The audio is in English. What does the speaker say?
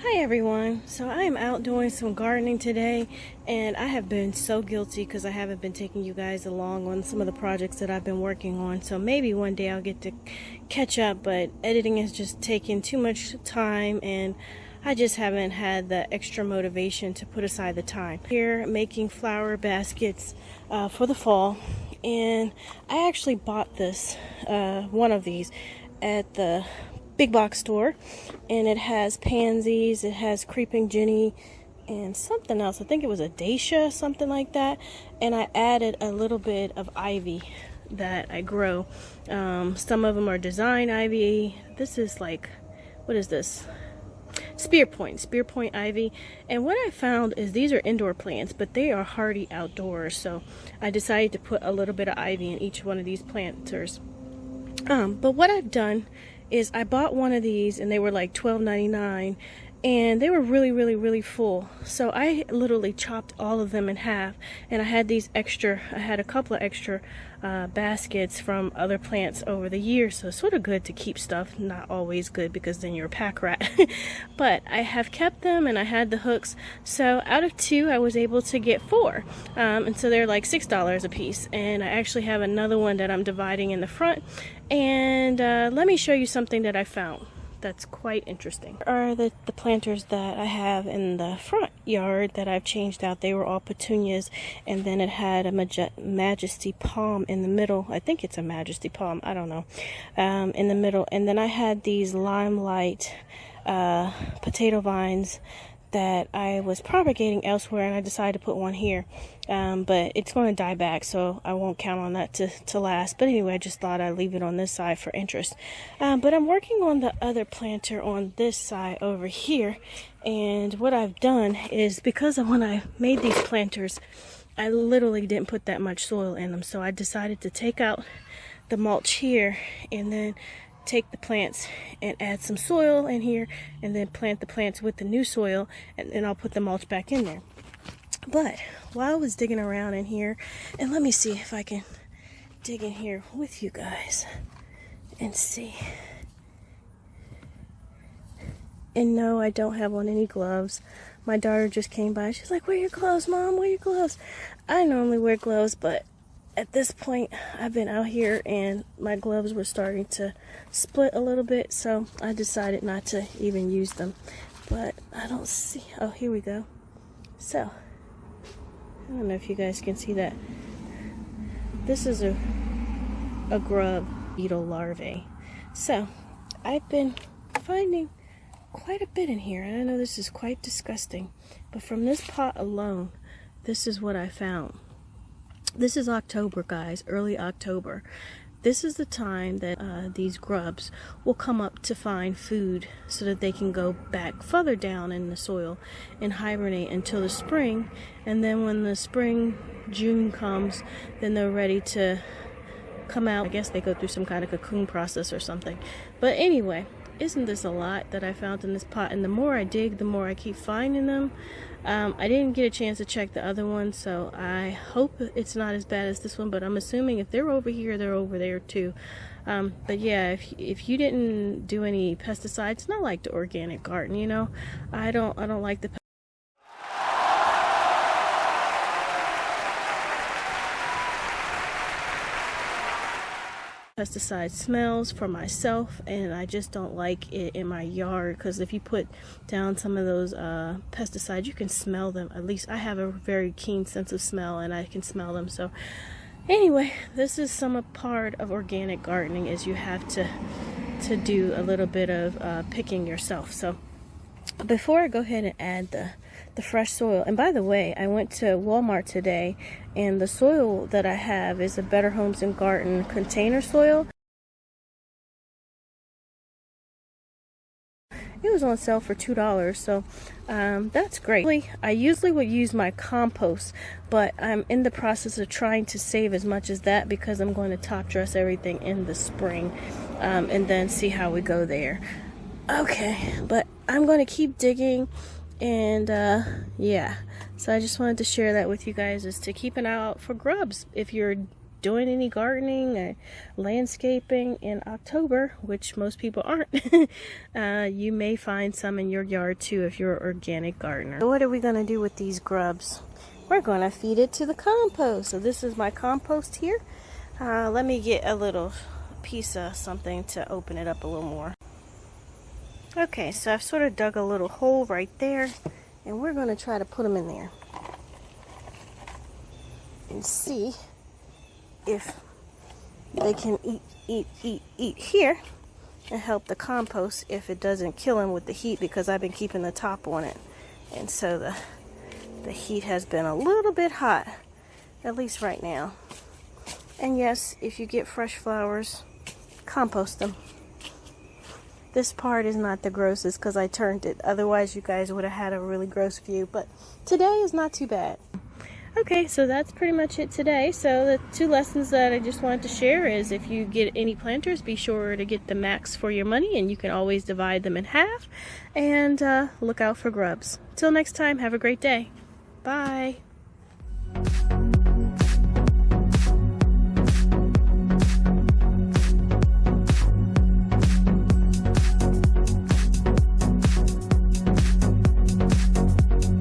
Hi everyone. So I am out doing some gardening today, and I have been so guilty because I haven't been taking you guys along on some of the projects that I've been working on. So maybe one day I'll get to catch up, but editing has just taken too much time and I just haven't had the extra motivation to put aside the time. Here making flower baskets for the fall, and I actually bought this one of these at the big box store, and it has pansies, it has creeping jenny, and something else. I think it was a dacia, something like that. And I added a little bit of ivy that I grow. Some of them are design ivy. This is like, what is this? Spearpoint ivy. And what I found is these are indoor plants, but they are hardy outdoors. So I decided to put a little bit of ivy in each one of these planters. But what I've done is I bought one of these and they were like $12.99, and they were really full. So I literally chopped all of them in half, and I had a couple of extra baskets from other plants over the years. So it's sort of good to keep stuff. Not always good because then you're a pack rat. But I have kept them, and I had the hooks. So out of 2 I was able to get 4, and so they're like $6 a piece. And I actually have another one that I'm dividing in the front. And let me show you something that I found that's quite interesting. Here are the planters that I have in the front yard that I've changed out. They were all petunias, and then it had a majesty palm in the middle. I think it's a majesty palm, I don't know, in the middle. And then I had these limelight potato vines that I was propagating elsewhere, and I decided to put one here, but it's going to die back, so I won't count on that to last. But anyway, I just thought I'd leave it on this side for interest. But I'm working on the other planter on this side over here, and what I've done is, because of when I made these planters, I literally didn't put that much soil in them, so I decided to take out the mulch here and then take the plants and add some soil in here, and then plant the plants with the new soil, and then I'll put the mulch back in there. But while I was digging around in here, and let me see if I can dig in here with you guys and see. And no, I don't have on any gloves. My daughter just came by. She's like, "Wear your gloves, Mom, wear your gloves." I normally wear gloves, but at this point, I've been out here and my gloves were starting to split a little bit, so I decided not to even use them. But I don't see, oh, here we go. So, I don't know if you guys can see that. This is a grub beetle larvae. So, I've been finding quite a bit in here, and I know this is quite disgusting, but from this pot alone, this is what I found. This is October, guys, early October. This is the time that these grubs will come up to find food so that they can go back further down in the soil and hibernate until the spring. And then when the spring, June comes, then they're ready to come out. I guess they go through some kind of cocoon process or something. But anyway, isn't this a lot that I found in this pot? And the more I dig, the more I keep finding them. I didn't get a chance to check the other one, so I hope it's not as bad as this one, but I'm assuming if they're over here, they're over there too. But yeah, if you didn't do any pesticides, not like the organic garden, you know, I don't like the pesticide smells for myself, and I just don't like it in my yard, because if you put down some of those pesticides, you can smell them. At least I have a very keen sense of smell, and I can smell them. So anyway, this is some part of organic gardening, is you have to do a little bit of picking yourself. So before I go ahead and add the fresh soil, and by the way, I went to Walmart today, and the soil that I have is a Better Homes and Garden container soil. It was on sale for $2, so that's great. I usually would use my compost, but I'm in the process of trying to save as much as that, because I'm going to top dress everything in the spring, and then see how we go there. Okay, but I'm going to keep digging, and yeah, so I just wanted to share that with you guys, is to keep an eye out for grubs if you're doing any gardening or landscaping in October, which most people aren't, you may find some in your yard too if you're an organic gardener. So what are we going to do with these grubs? We're going to feed it to the compost. So this is my compost here. Let me get a little piece of something to open it up a little more. Okay, so I've sort of dug a little hole right there, and we're going to try to put them in there and see if they can eat here and help the compost if it doesn't kill them with the heat, because I've been keeping the top on it, and so the heat has been a little bit hot, at least right now. And yes, if you get fresh flowers, compost them. This part is not the grossest because I turned it, otherwise you guys would have had a really gross view, but today is not too bad. Okay, so that's pretty much it today. So the 2 lessons that I just wanted to share is, if you get any planters, be sure to get the max for your money, and you can always divide them in half, and look out for grubs. Till next time, have a great day. Bye.